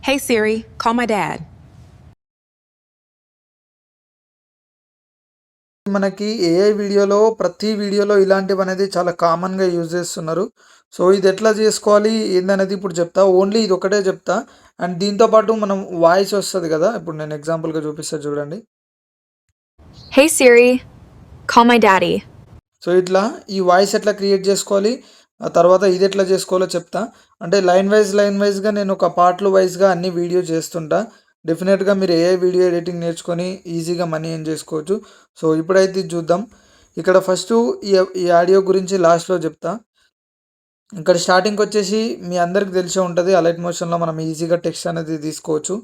Hey Siri, call my dad. మనకి AI వీడియోలో ప్రతి వీడియోలో ఇలాంటివనేది చాలా కామన్‌గా యూజ్ చేస్తున్నారు. సో, ఇది ఎట్లా చేసుకోవాలి ఏందనేది ఇప్పుడు చెప్తా. ఓన్లీ ఇదొక్కటే చెప్తా. అండ్ దీంతో పాటు మనం వాయిస్ వస్తది కదా! ఇప్పుడు నేను ఎగ్జాంపుల్‌గా చూపిస్తా చూడండి. Hey Siri, call my daddy. So, ఇట్లా ఈ వాయిస్ ఎట్లా క్రియేట్ చేసుకోవాలి, ఆ తర్వాత ఇది ఎట్లా చేసుకోవాలో చెప్తా. అంటే లైన్ వైస్‌గా నేను ఒక పార్ట్‌లు వైస్‌గా అన్ని వీడియో చేస్తుంటా. డెఫినెట్‌గా మీరు ఏఐ వీడియో ఎడిటింగ్ నేర్చుకొని ఈజీగా మనీ ఎర్న్ చేసుకోవచ్చు. సో, ఇప్పుడైతే ఇది చూద్దాం. ఇక్కడ ఫస్టు ఈ ఆడియో గురించి లాస్ట్‌లో చెప్తా. ఇక్కడ స్టార్టింగ్‌కొచ్చేసి మీ అందరికి తెలిసే ఉంటది. అలైట్ మోషన్‌లో మనం ఈజీగా టెక్స్ట్ అనేది తీసుకోవచ్చు.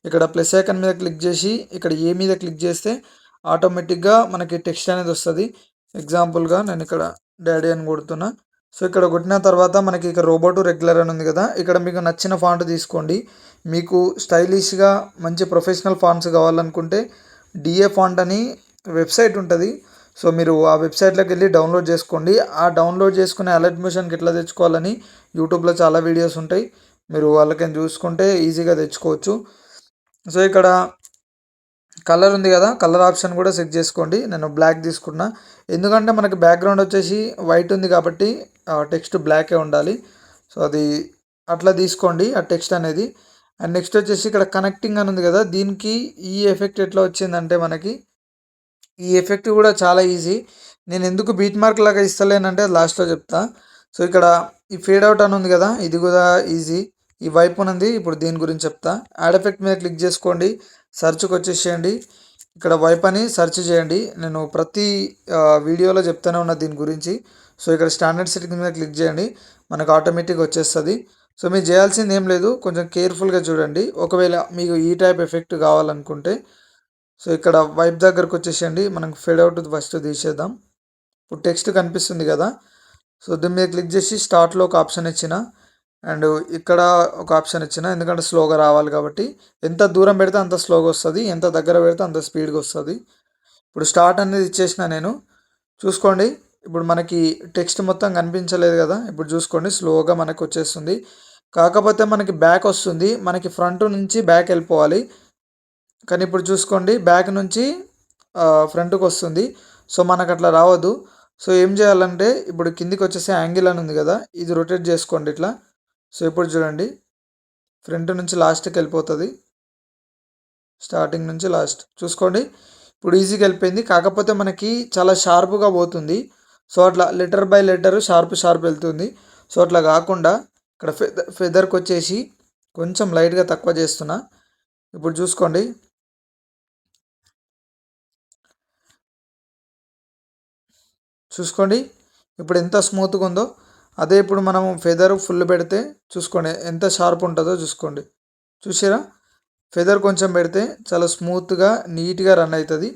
ఇక్కడ ప్లస్ ఐకాన్ మీద క్లిక్ చేసి, ఇక్కడ ఏ మీద క్లిక్ చేస్తే ఆటోమేటిక్‌గా మనకి టెక్స్ట్ అనేది వస్తది. ఎగ్జాంపుల్‌గా నేను ఇక్కడ డాడీ అని కొడుతున్నా. సో, ఇక్కడ కొట్టిన తర్వాత మనకి ఇక్కడ రోబోటు రెగ్యులర్ అని ఉంది కదా! ఇక్కడ మీకు నచ్చిన ఫాంట్ తీసుకోండి. మీకు స్టైలిష్‌గా మంచి ప్రొఫెషనల్ ఫాంట్స్ కావాలనుకుంటే డిఏ ఫాంట్ అని వెబ్‌సైట్ ఉంటది. సో, మీరు ఆ వెబ్‌సైట్‌లోకి వెళ్ళి డౌన్లోడ్ చేసుకోండి. ఆ డౌన్లోడ్ చేసుకునే అలర్ట్ మోషన్‌కి ఎట్లా తెచ్చుకోవాలని యూట్యూబ్‌లో చాలా వీడియోస్ ఉంటాయి. మీరు వాళ్ళకని చూసుకుంటే ఈజీగా తెచ్చుకోవచ్చు. సో, ఇక్కడ కలర్ ఉంది కదా! కలర్ ఆప్షన్ కూడా సెట్ చేసుకోండి. నేను బ్లాక్ తీసుకున్నా. ఎందుకంటే మనకి బ్యాక్‌గ్రౌండ్ వచ్చేసి వైట్ ఉంది కాబట్టి టెక్స్ట్ బ్లాకే ఉండాలి. సో, అది అట్లా తీసుకోండి ఆ టెక్స్ట్ అనేది. అండ్ నెక్స్ట్ వచ్చేసి ఇక్కడ కనెక్టింగ్ అని ఉంది కదా! దీనికి ఈ ఎఫెక్ట్ ఎట్లా వచ్చిందంటే మనకి ఈ ఎఫెక్ట్ కూడా చాలా ఈజీ. నేను ఎందుకు బీట్ మార్క్ లాగా ఇస్తలేనంటే అది లాస్ట్‌లో చెప్తా. సో, ఇక్కడ ఈ ఫేడ్ అవుట్ అని ఉంది కదా! ఇది కూడా ఈజీ. ఈ వైపునుంది. ఇప్పుడు దీని గురించి చెప్తా. యాడ్ ఎఫెక్ట్ మీద క్లిక్ చేసుకోండి. సెర్చ్‌కి వచ్చేసేయండి. ఇక్కడ వైప్ అని సెర్చ్ చేయండి. నేను ప్రతి వీడియోలో చెప్తూనే ఉన్నా దీని గురించి. సో, ఇక్కడ స్టాండర్డ్ సెట్టింగ్ మీద క్లిక్ చేయండి. మనకు ఆటోమేటిక్‌గా వచ్చేస్తది. సో, మీరు చేయాల్సింది ఏం లేదు. కొంచెం కేర్‌ఫుల్‌గా చూడండి. ఒకవేళ మీకు ఈ టైప్ ఎఫెక్ట్ కావాలనుకుంటే సో, ఇక్కడ వైప్ దగ్గరకు వచ్చేసేయండి. మనం ఫేడ్ అవుట్ ఫస్ట్ తీసేద్దాం. ఇప్పుడు టెక్స్ట్ కనిపిస్తుంది కదా! సో, దీని మీద క్లిక్ చేసి స్టార్ట్‌లో ఒక ఆప్షన్ ఇచ్చిన. అండ్ ఇక్కడ ఒక ఆప్షన్ ఇచ్చిన. ఎందుకంటే స్లోగా రావాలి కాబట్టి. ఎంత దూరం పెడితే అంత స్లోగా వస్తది. ఎంత దగ్గర పెడితే అంత స్పీడ్‌గా వస్తది. ఇప్పుడు స్టార్ట్ అనేది ఇచ్చేసిన నేను. చూసుకోండి. ఇప్పుడు మనకి టెక్స్ట్ మొత్తం కనిపించలేదు కదా! ఇప్పుడు చూసుకోండి స్లోగా మనకు వచ్చేస్తుంది. కాకపోతే మనకి బ్యాక్ వస్తుంది. మనకి ఫ్రంట్ నుంచి బ్యాక్ వెళ్ళిపోవాలి. కానీ ఇప్పుడు చూసుకోండి బ్యాక్ నుంచి ఫ్రంట్‌కి వస్తుంది. సో, మనకు అట్లా రావద్దు. సో, ఏం చేయాలంటే ఇప్పుడు కిందికి వచ్చేసి యాంగిల్ అని ఉంది కదా! ఇది రొటేట్ చేసుకోండి ఇట్లా. సో, ఇప్పుడు చూడండి ఫ్రంట్ నుంచి లాస్ట్‌కి వెళ్ళిపోతది. స్టార్టింగ్ నుంచి లాస్ట్ చూసుకోండి. ఇప్పుడు ఈజీగా వెళ్ళిపోయింది. కాకపోతే మనకి చాలా షార్ప్‌గా పోతుంది. సో, అట్లా లెటర్ బై లెటర్ షార్ప్ వెళ్తుంది. సో, అట్లా కాకుండా ఇక్కడ ఫెదర్‌కి వచ్చేసి కొంచెం లైట్‌గా తక్కువ చేస్తున్నా. ఇప్పుడు చూసుకోండి. చూసుకోండి. ఇప్పుడు ఎంత స్మూత్‌గా ఉందో. అదే ఇప్పుడు మనం ఫెదర్ ఫుల్ పెడితే చూసుకోండి ఎంత షార్ప్ ఉంటుందో చూసుకోండి. చూసిర్రా? ఫెదర్ కొంచెం పెడితే చాలా స్మూత్‌గా, నీట్‌గా రన్ అవుతుంది.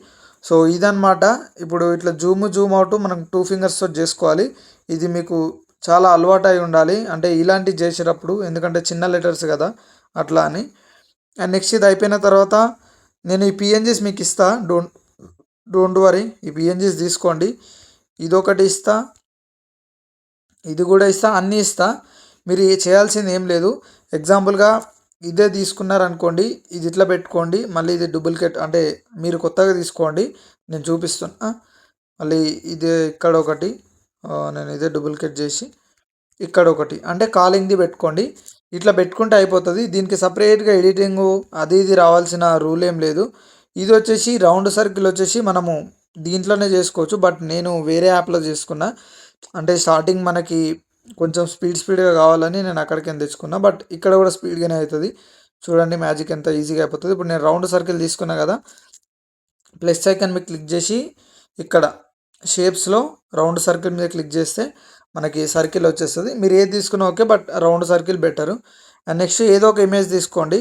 సో, ఇదన్నమాట. ఇప్పుడు ఇట్లా జూమ్ అవుట్ మనం 2 ఫింగర్స్‌తో చేసుకోవాలి. ఇది మీకు చాలా అలవాటు అయి ఉండాలి. అంటే ఇలాంటివి చేసేటప్పుడు ఎందుకంటే చిన్న లెటర్స్ కదా! అట్లా అని. అండ్ నెక్స్ట్ ఇది అయిపోయిన తర్వాత నేను ఈ పీఎన్‌జీస్ మీకు ఇస్తా. Don't worry. ఈ పీఎన్‌జీస్ తీసుకోండి. ఇదొకటి ఇస్తా. ఇది కూడా ఇస్తా. అన్నీ ఇస్తా. మీరు చేయాల్సింది ఏం లేదు. ఎగ్జాంపుల్‌గా ఇదే తీసుకున్నారనుకోండి. ఇది ఇట్లా పెట్టుకోండి. మళ్ళీ ఇది డూప్లికేట్ అంటే మీరు కొత్తగా తీసుకోండి. నేను చూపిస్తున్నా. మళ్ళీ ఇది ఇక్కడ ఒకటి నేను ఇదే డూప్లికేట్ చేసి ఇక్కడ ఒకటి అంటే కాలింగ్‌ది పెట్టుకోండి. ఇట్లా పెట్టుకుంటే అయిపోతది. దీనికి సెపరేట్‌గా ఎడిటింగు అది ఇది రావాల్సిన రూల్ ఏం లేదు. ఇది వచ్చేసి రౌండ్ సర్కిల్ వచ్చేసి మనము దీంట్లోనే చేసుకోవచ్చు. బట్ నేను వేరే యాప్‌లో చేసుకున్నా. అంటే స్టార్టింగ్ మనకి కొంచెం స్పీడ్‌గా కావాలని నేను అక్కడికేని తెచ్చుకున్నా. బట్ ఇక్కడ కూడా స్పీడ్‌గానే అవుతది. చూడండి మ్యాజిక్ ఎంత ఈజీగా అయిపోతది. ఇప్పుడు నేను రౌండ్ సర్కిల్ తీసుకున్నా కదా! ప్లస్ ఐకాన్ మీద క్లిక్ చేసి ఇక్కడ షేప్స్‌లో రౌండ్ సర్కిల్ మీద క్లిక్ చేస్తే మనకి సర్కిల్ వచ్చేస్తది. మీరు ఏది తీసుకున్నా okay. But round circle better. And next ఏదో ఒక ఇమేజ్ తీసుకోండి.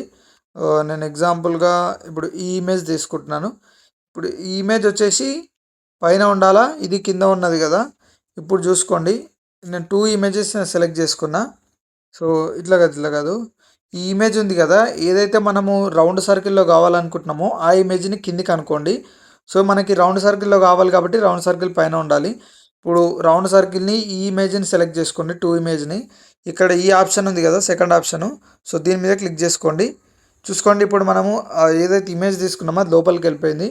నేను ఎగ్జాంపుల్‌గా ఇప్పుడు ఈ ఇమేజ్ తీసుకుంటున్నాను. ఇప్పుడు ఈ ఇమేజ్ వచ్చేసి పైన ఉండాలా? ఇది కింద ఉన్నది కదా! ఇప్పుడు చూసుకోండి. నేను 2 ఇమేజెస్ సెలెక్ట్ చేసుకున్నా. సో, ఇట్లా కాదు. ఈ ఇమేజ్ ఉంది కదా! ఏదైతే మనము రౌండ్ సర్కిల్‌లో కావాలనుకుంటున్నామో ఆ ఇమేజ్‌ని కిందికి అనుకోండి. సో, మనకి రౌండ్ సర్కిల్‌లో కావాలి కాబట్టి రౌండ్ సర్కిల్ పైన ఉండాలి. ఇప్పుడు రౌండ్ సర్కిల్‌ని ఈ ఇమేజ్‌ని సెలెక్ట్ చేసుకోండి. 2 ఇమేజ్‌ని. ఇక్కడ ఈ ఆప్షన్ ఉంది కదా! Second option. సో, దీని మీద క్లిక్ చేసుకోండి. చూసుకోండి ఇప్పుడు మనము ఏదైతే ఇమేజ్ తీసుకున్నామో అది లోపలికి వెళ్ళిపోయింది.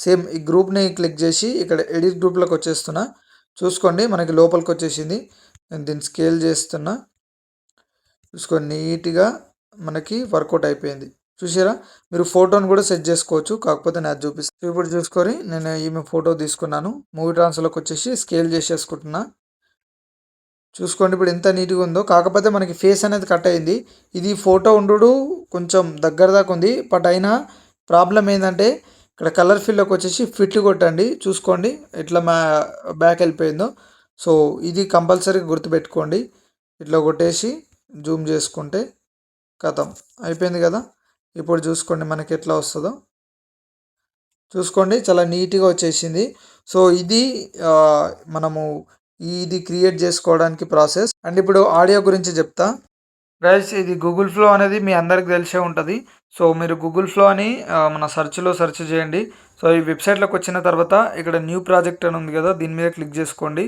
సేమ్ ఈ గ్రూప్ని క్లిక్ చేసి ఇక్కడ ఎడిట్ గ్రూప్లోకి వచ్చేస్తున్నా. చూసుకోండి మనకి లోపలికి వచ్చేసింది. నేను దీన్ని స్కేల్ చేస్తున్నా. చూసుకోండి నీట్గా మనకి వర్కౌట్ అయిపోయింది. చూసారా, మీరు ఫోటోని కూడా సెట్ చేసుకోవచ్చు, కాకపోతే నేను అది చూపిస్తాను. ఇప్పుడు చూసుకొని నేను ఈమె ఫోటో తీసుకున్నాను. మూవీ ట్రాన్స్ఫర్లోకి వచ్చేసి స్కేల్ చేసేసుకుంటున్నా. చూసుకోండి ఇప్పుడు ఎంత నీట్గా ఉందో, కాకపోతే మనకి ఫేస్ అనేది కట్ అయింది. ఇది ఫోటో ఉండు కొంచెం దగ్గర దాకా ఉంది, బట్ అయినా ప్రాబ్లం ఏంటంటే ఇక్కడ కలర్ ఫీల్డ్లోకి వచ్చేసి ఫిట్ కొట్టండి. చూసుకోండి ఎట్లా బ్యాక్ వెళ్ళిపోయిందో. సో ఇది కంపల్సరీగా గుర్తుపెట్టుకోండి. ఇట్లా కొట్టేసి జూమ్ చేసుకుంటే కథం అయిపోయింది కదా. ఇప్పుడు చూసుకోండి మనకి ఎట్లా వస్తుందో. చూసుకోండి చాలా నీట్గా వచ్చేసింది. సో ఇది మనము ఇది క్రియేట్ చేసుకోవడానికి ప్రాసెస్. అండ్ ఇప్పుడు ఆడియో గురించి చెప్తా గైస్. ఇది గూగుల్ ఫ్లో అనేది మీ అందరికి తెలిసే ఉంటుంది. సో మీరు గూగుల్ ఫ్లో అని మన సెర్చ్లో సెర్చ్ చేయండి. సో ఈ వెబ్సైట్లోకి వచ్చిన తర్వాత ఇక్కడ న్యూ ప్రాజెక్ట్ అని ఉంది కదా, దీని మీద క్లిక్ చేసుకోండి.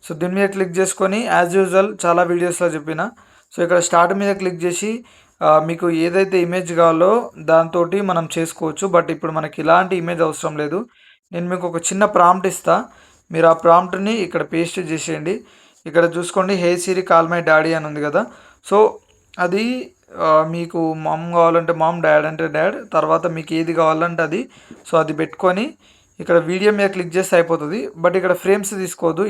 సో దీని మీద క్లిక్ చేసుకొని యాజ్ యూజువల్ చాలా వీడియోస్లో చెప్పిన, సో ఇక్కడ స్టార్ట్ మీద క్లిక్ చేసి మీకు ఏదైతే ఇమేజ్ కావాలో దాంతో మనం చేసుకోవచ్చు. బట్ ఇప్పుడు మనకి ఇలాంటి ఇమేజ్ అవసరం లేదు. నేను మీకు ఒక చిన్న ప్రాంప్ట్ ఇస్తా, మీరు ఆ ప్రాంప్ట్ని ఇక్కడ పేస్ట్ చేసేయండి. ఇక్కడ చూసుకోండి హే సిరి కాల్ మై డాడీ అని ఉంది కదా. సో అది మీకు మామ్ కావాలంటే మామ్, డాడ్ అంటే డాడ్, తర్వాత మీకు ఏది కావాలంటే అది. సో అది పెట్టుకొని ఇక్కడ వీడియో మీద క్లిక్ చేస్తే అయిపోతుంది. బట్ ఇక్కడ ఫ్రేమ్స్ తీసుకోవద్దు.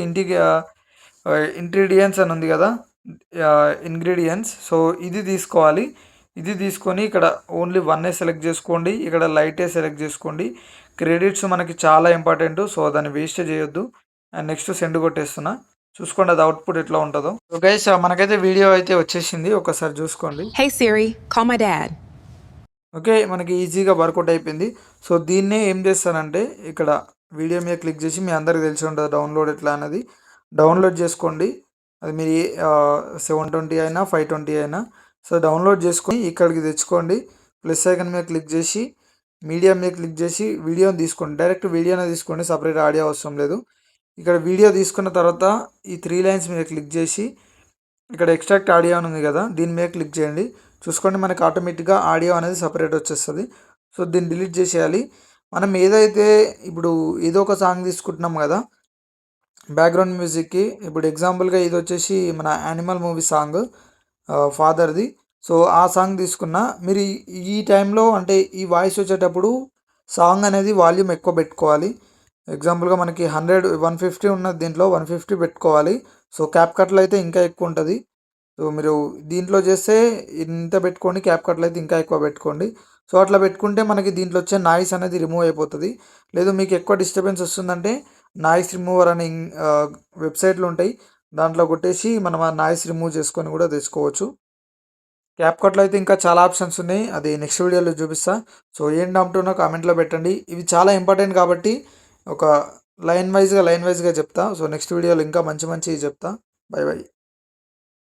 ఇంగ్రీడియంట్స్ అని ఉంది కదా, ఇంగ్రీడియంట్స్. సో ఇది తీసుకోవాలి. ఇది తీసుకొని ఇక్కడ ఓన్లీ వన్నే సెలెక్ట్ చేసుకోండి. ఇక్కడ లైటే సెలెక్ట్ చేసుకోండి. క్రెడిట్స్ మనకి చాలా ఇంపార్టెంట్, సో దాన్ని వేస్ట్ చేయొద్దు. అండ్ నెక్స్ట్ సెండ్ కొట్టేస్తున్నా. చూసుకోండి అది అవుట్పుట్ ఎట్లా ఉంటుందో. సో గైస్ మనకైతే వీడియో అయితే వచ్చేసింది, ఒకసారి చూసుకోండి. Hey Siri, call my dad. Okay మనకి ఈజీగా వర్కౌట్ అయిపోయింది. సో దీన్నే ఏం చేస్తానంటే ఇక్కడ వీడియో మీద క్లిక్ చేసి, మీ అందరికి తెలిసి ఉంటుంది డౌన్లోడ్ ఎట్లా అనేది, డౌన్లోడ్ చేసుకోండి. అది మీరు 720 అయినా 520 అయినా. సో డౌన్లోడ్ చేసుకొని ఇక్కడికి తెచ్చుకోండి. ప్లస్ ఐకాన్ మీద క్లిక్ చేసి మీడియా మీద క్లిక్ చేసి వీడియోని తీసుకోండి. డైరెక్ట్ వీడియోనే తీసుకోండి, సపరేట్ ఆడియో అవసరం లేదు. ఇక్కడ వీడియో తీసుకున్న తర్వాత ఈ 3 లైన్స్ మీద క్లిక్ చేసి ఇక్కడ ఎక్స్ట్రాక్ట్ ఆడియో అని ఉంది కదా, దీని మీద క్లిక్ చేయండి. చూసుకోండి మనకి ఆటోమేటిక్గా ఆడియో అనేది సపరేట్ వచ్చేస్తుంది. సో దీన్ని డిలీట్ చేసేయాలి. మనం ఏదైతే ఇప్పుడు ఏదో ఒక సాంగ్ తీసుకుంటున్నాం కదా బ్యాక్గ్రౌండ్ మ్యూజిక్కి, ఇప్పుడు ఎగ్జాంపుల్గా ఇది వచ్చేసి మన యానిమల్ మూవీ సాంగ్ ఫాదర్ది. సో ఆ సాంగ్ తీసుకున్నా, మీరు ఈ టైంలో అంటే ఈ వాయిస్ వచ్చేటప్పుడు సాంగ్ అనేది వాల్యూమ్ ఎక్కువ పెట్టుకోవాలి. ఎగ్జాంపుల్గా మనకి 150 ఉన్నది, దీంట్లో 150 పెట్టుకోవాలి. సో క్యాప్కట్లో అయితే ఇంకా ఎక్కువ ఉంటుంది. సో మీరు దీంట్లో చేస్తే ఇంత పెట్టుకోండి, క్యాప్కట్లో అయితే ఇంకా ఎక్కువ పెట్టుకోండి. సో అట్లా పెట్టుకుంటే మనకి దీంట్లో వచ్చే నాయిస్ అనేది రిమూవ్ అయిపోతుంది. లేదు మీకు ఎక్కువ డిస్టర్బెన్స్ వస్తుందంటే నాయిస్ రిమూవర్ అని వెబ్సైట్లు ఉంటాయి, దాంట్లో కొట్టేసి మనం ఆ నాయిస్ రిమూవ్ చేసుకొని కూడా తెచ్చుకోవచ్చు. క్యాప్కట్లో అయితే ఇంకా చాలా ఆప్షన్స్ ఉన్నాయి, అది నెక్స్ట్ వీడియోలో చూపిస్తా. సో ఏం డౌట్ ఉన్నా కామెంట్లో పెట్టండి. ఇవి చాలా ఇంపార్టెంట్ కాబట్టి ఒక లైన్ వైజ్గా చెప్తా. సో నెక్స్ట్ వీడియోలో ఇంకా మంచి మంచివి చెప్తా. By by.